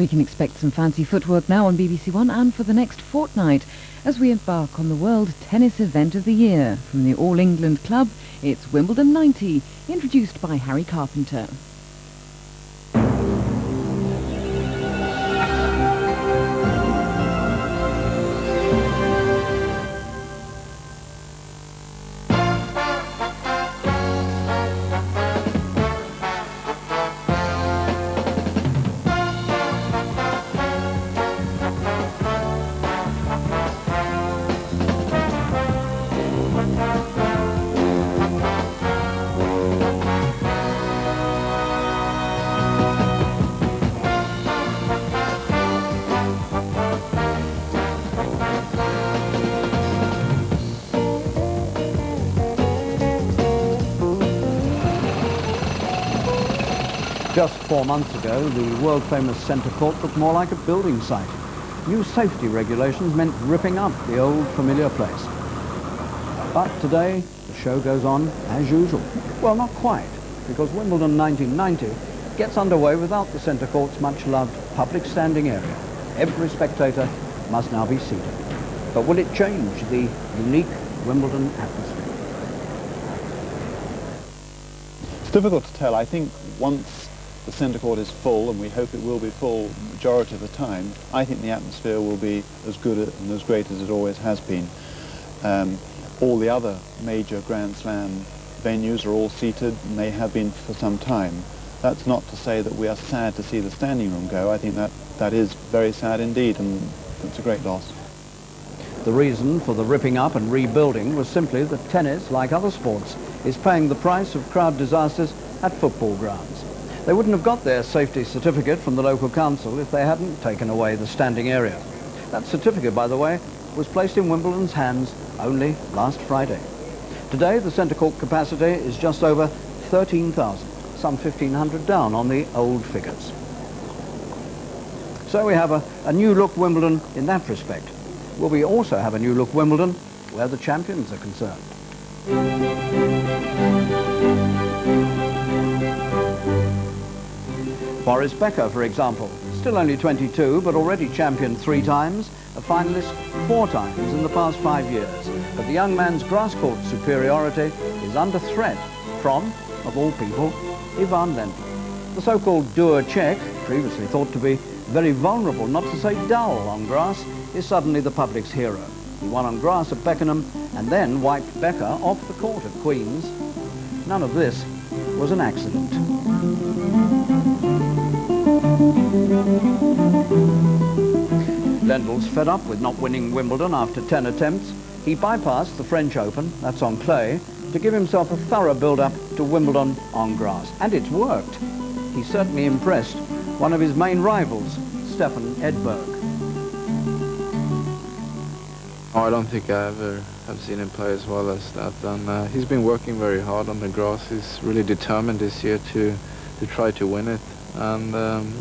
We can expect some fancy footwork now on BBC One and for the next fortnight as we embark on the World Tennis Event of the Year. From the All England Club, it's Wimbledon 90, introduced by Harry Carpenter. Just 4 months ago, the world-famous centre court looked more like a building site. New safety regulations meant ripping up the old familiar place. But today, the show goes on as usual. Well, not quite, because Wimbledon 1990 gets underway without the centre court's much-loved public standing area. Every spectator must now be seated. But will it change the unique Wimbledon atmosphere? It's difficult to tell. I think once the centre court is full, and we hope it will be full the majority of the time, I think the atmosphere will be as good and as great as it always has been. All the other major Grand Slam venues are all seated, and they have been for some time. That's not to say that we are sad to see the standing room go. I think that is very sad indeed, and it's a great loss. The reason for the ripping up and rebuilding was simply that tennis, like other sports, is paying the price of crowd disasters at football grounds. They wouldn't have got their safety certificate from the local council if they hadn't taken away the standing area. That certificate, by the way, was placed in Wimbledon's hands only last Friday. Today, the centre court capacity is just over 13,000, some 1,500 down on the old figures. So we have a new look Wimbledon in that respect. Will we also have a new look Wimbledon where the champions are concerned? Boris Becker, for example, still only 22, but already champion 3 times, a finalist 4 times in the past 5 years. But the young man's grass court superiority is under threat from, of all people, Ivan Lendl. The so-called doer Czech, previously thought to be very vulnerable, not to say dull on grass, is suddenly the public's hero. He won on grass at Beckenham and then wiped Becker off the court at Queen's. None of this was an accident. Lendl's fed up with not winning Wimbledon after 10 attempts. He bypassed the French Open, that's on clay, to give himself a thorough build-up to Wimbledon on grass. And it's worked. He certainly impressed one of his main rivals, Stefan Edberg. Oh, I don't think I ever have seen him play as well as that. And he's been working very hard on the grass. He's really determined this year to try to win it. And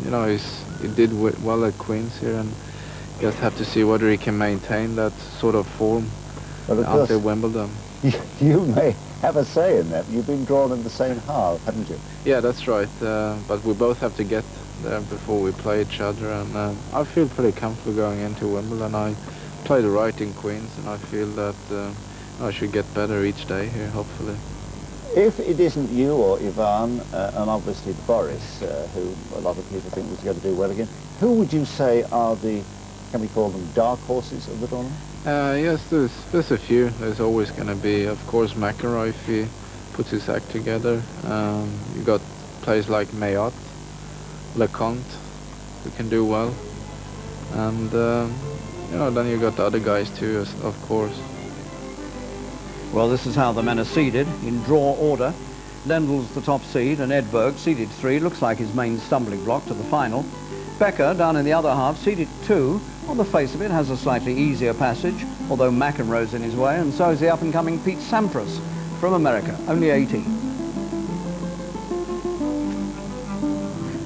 you know, he did well at Queen's here, and you just have to see whether he can maintain that sort of form after Wimbledon. You may have a say in that. You've been drawn in the same half, haven't you? Yeah, that's right. But we both have to get there before we play each other, and I feel pretty comfortable going into Wimbledon. I played right in Queen's, and I feel that I should get better each day here, hopefully. If it isn't you or Ivan, and obviously Boris, who a lot of people think was going to do well again, who would you say are the, can we call them dark horses of the tournament? Yes, there's a few. There's always going to be, of course, McEnroe if he puts his act together. You got players like Mayotte, LeConte, who can do well, and you know, then you got the other guys too, of course. Well, this is how the men are seeded, in draw order. Lendl's the top seed, and Edberg, seeded 3, looks like his main stumbling block to the final. Becker, down in the other half, seeded 2. On the face of it, has a slightly easier passage, although McEnroe's in his way, and so is the up-and-coming Pete Sampras from America, only 18.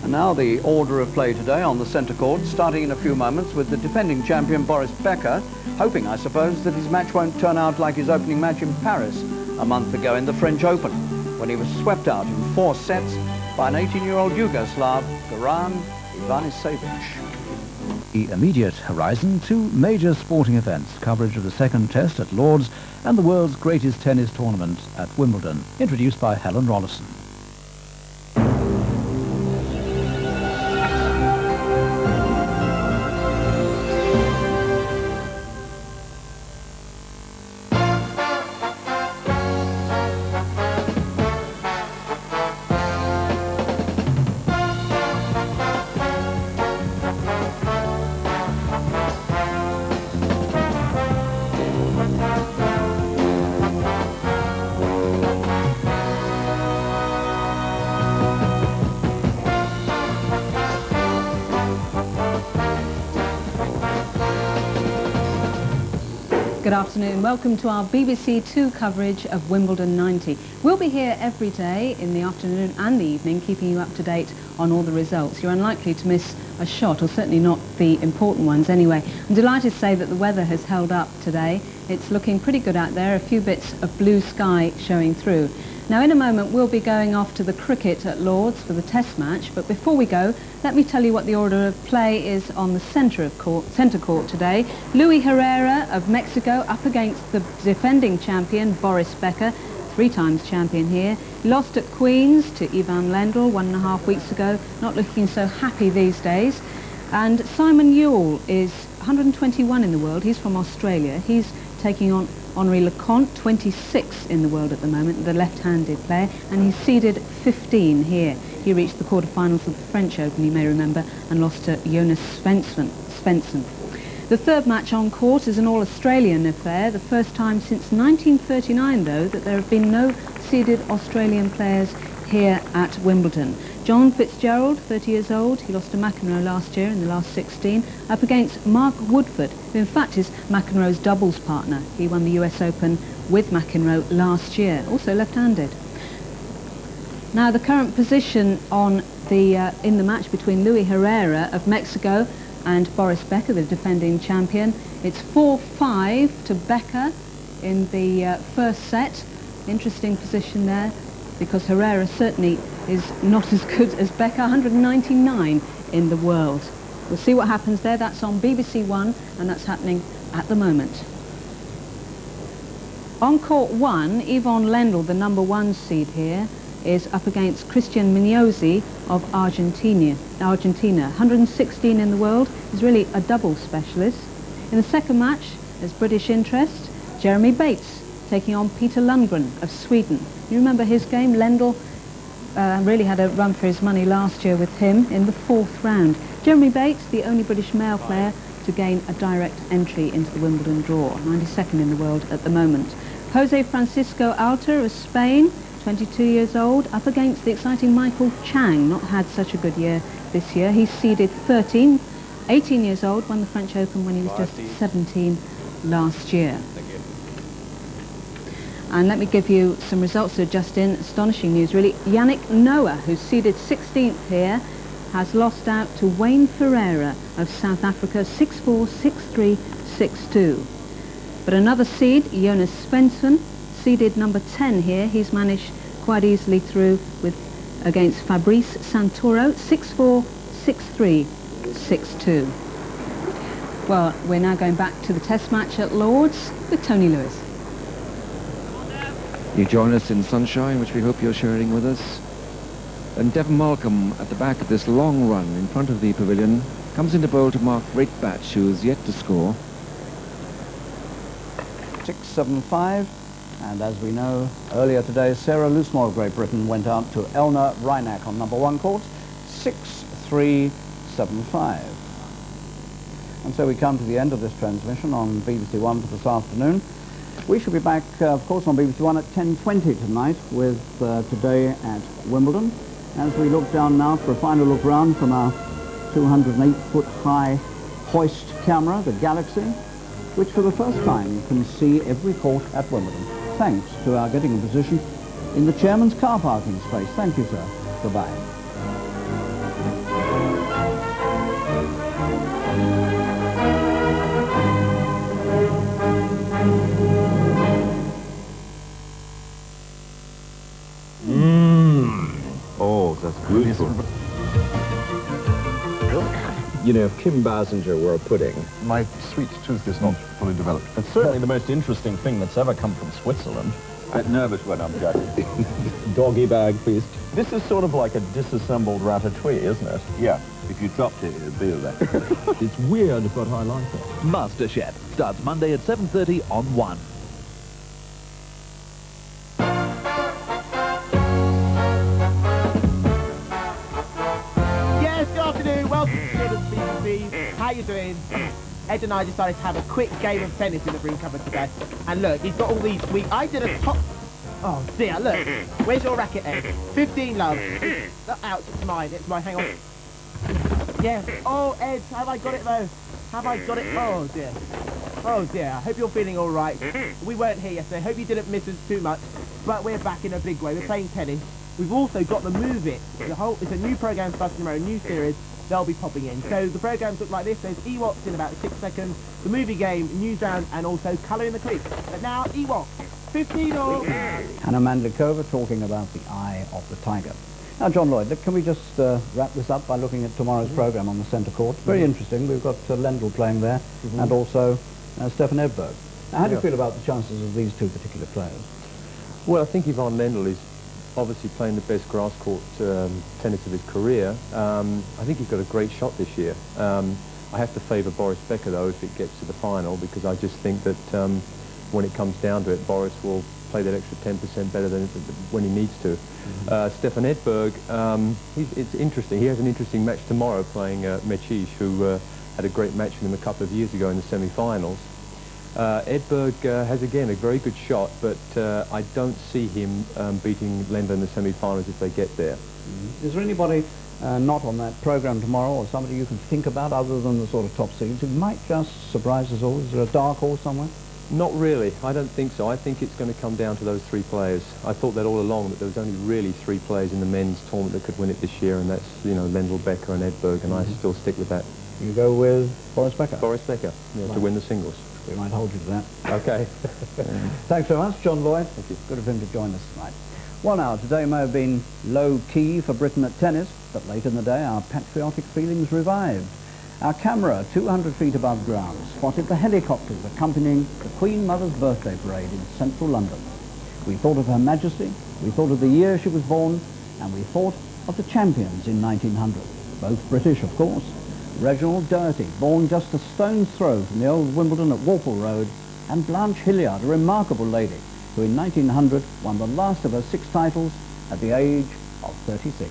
And now the order of play today on the centre court, starting in a few moments with the defending champion Boris Becker, hoping, I suppose, that his match won't turn out like his opening match in Paris a month ago in the French Open, when he was swept out in 4 sets by an 18-year-old Yugoslav, Goran Ivanisevic. The immediate horizon, two major sporting events, coverage of the second test at Lord's and the world's greatest tennis tournament at Wimbledon, introduced by Helen Rollason. Good afternoon. Welcome to our BBC Two coverage of Wimbledon 90. We'll be here every day in the afternoon and the evening, keeping you up to date on all the results. You're unlikely to miss a shot, or certainly not the important ones anyway. I'm delighted to say that the weather has held up today. It's looking pretty good out there, a few bits of blue sky showing through. Now in a moment we'll be going off to the cricket at Lord's for the test match, but before we go, let me tell you what the order of play is on the centre court today. Luis Herrera of Mexico up against the defending champion Boris Becker, 3 times champion here. Lost at Queen's to Ivan Lendl 1.5 weeks ago, not looking so happy these days. And Simon Ewell is 121 in the world, he's from Australia. He's taking on Henri Leconte, 26 in the world at the moment, the left-handed player, and he's seeded 15 here. He reached the quarter-finals of the French Open, you may remember, and lost to Jonas Svensson. The third match on court is an all-Australian affair, the first time since 1939, though, that there have been no seeded Australian players here at Wimbledon. John Fitzgerald, 30 years old, he lost to McEnroe last year in the last 16, up against Mark Woodford, who in fact is McEnroe's doubles partner. He won the US Open with McEnroe last year, also left-handed. Now the current position on in the match between Luis Herrera of Mexico and Boris Becker, the defending champion, it's 4-5 to Becker in the first set. Interesting position there, because Herrera certainly is not as good as Becker, 199 in the world. We'll see what happens there. That's on BBC One, and that's happening at the moment. On court 1, Ivan Lendl, the number 1 seed here, is up against Cristian Mignozzi of Argentina, 116 in the world. He's really a double specialist. In the second match, there's British interest. Jeremy Bates taking on Peter Lundgren of Sweden. You remember his game? Lendl really had a run for his money last year with him in the 4th round. Jeremy Bates, the only British male player to gain a direct entry into the Wimbledon draw, 92nd in the world at the moment. Jose Francisco Alter of Spain, 22 years old, up against the exciting Michael Chang, not had such a good year this year. He's seeded 13, 18 years old, won the French Open when he was just 17 last year. And let me give you some results that are just in. Astonishing news, really. Yannick Noah, who's seeded 16th here, has lost out to Wayne Ferreira of South Africa, 6-4, 6-3, 6-2. But another seed, Jonas Svensson, seeded number 10 here. He's managed quite easily through against Fabrice Santoro, 6-4, 6-3, 6-2. Well, we're now going back to the test match at Lord's with Tony Lewis. You join us in sunshine, which we hope you're sharing with us. And Devon Malcolm at the back of this long run in front of the pavilion comes into bowl to mark Greatbatch, who is yet to score. 6-7-5, and as we know, earlier today, Sarah Loosemore of Great Britain went out to Elna Reinach on number 1 court, 6-3, 7-5. And so we come to the end of this transmission on BBC One for this afternoon. We shall be back, of course, on BBC One at 10:20 tonight with Today at Wimbledon, as we look down now for a final look round from our 208-foot-high hoist camera, the Galaxy, which for the first time can see every court at Wimbledon, thanks to our getting a position in the chairman's car parking space. Thank you, sir. Goodbye. Oh, that's beautiful. You know, if Kim Basinger were a pudding. My sweet tooth is not fully developed. It's certainly the most interesting thing that's ever come from Switzerland. A bit nervous when I'm judging. Doggy bag, please. This is sort of like a disassembled ratatouille, isn't it? Yeah, if you dropped it, it'd be that. It's weird, but I like it. MasterChef starts Monday at 7:30 on 1. Yes, good afternoon. Welcome to the BBC. How you doing? Ed and I decided to have a quick game of tennis in the green cupboard today. And look, he's got all these sweet... I did a top... Oh dear, look. Where's your racket, Ed? 15, love. Ouch, it's mine. It's mine. Hang on. Yeah. Oh, Ed, have I got it, though? Have I got it? Oh, dear. Oh, dear. I hope you're feeling all right. We weren't here yesterday. Hope you didn't miss us too much. But we're back in a big way. We're playing tennis. We've also got the Move It. It's a new programme starting tomorrow, a new series. They'll be popping in. So the programmes look like this. There's Ewoks in about 6 seconds, the movie game, news round, and also Colour in the Creek. But now, Ewoks, 15 all. Anna Mandlikova talking about the eye of the tiger. Now, John Lloyd, can we just wrap this up by looking at tomorrow's programme on the centre court? Very interesting. We've got Lendl playing there, and also Stefan Edberg. Now, how do you feel about the chances of these two particular players? Well, I think Ivan Lendl is obviously playing the best grass court tennis of his career. I think he's got a great shot this year. I have to favour Boris Becker, though, if it gets to the final, because I just think that when it comes down to it, Boris will play that extra 10% better than when he needs to. Stefan Edberg, it's interesting. He has an interesting match tomorrow playing Mecic, who had a great match with him a couple of years ago in the semi-finals. Edberg has, again, a very good shot, but I don't see him beating Lendl in the semi-finals if they get there. Is there anybody not on that programme tomorrow, or somebody you can think about other than the sort of top seeds who might just surprise us all? Is there a dark horse somewhere? Not really. I don't think so. I think it's going to come down to those three players. I thought that all along, that there was only really three players in the men's tournament that could win it this year, and that's, you know, Lendl, Becker and Edberg, and I still stick with that. You go with Boris Becker? Boris Becker, yeah, to win the singles. We might hold you to that. Okay. Thanks very much, John Lloyd. Thank you. Good of him to join us tonight. Well, now, today may have been low-key for Britain at tennis, but late in the day, our patriotic feelings revived. Our camera, 200 feet above ground, spotted the helicopters accompanying the Queen Mother's birthday parade in central London. We thought of Her Majesty, we thought of the year she was born, and we thought of the champions in 1900. Both British, of course. Reginald Doherty, born just a stone's throw from the old Wimbledon at Walpole Road, and Blanche Hilliard, a remarkable lady, who in 1900 won the last of her 6 titles at the age of 36.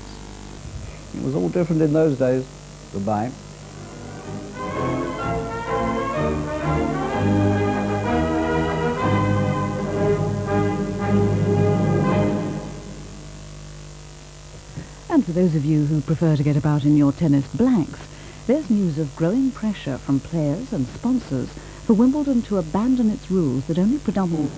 It was all different in those days. Goodbye. And for those of you who prefer to get about in your tennis blanks, there's news of growing pressure from players and sponsors for Wimbledon to abandon its rules that only predominate.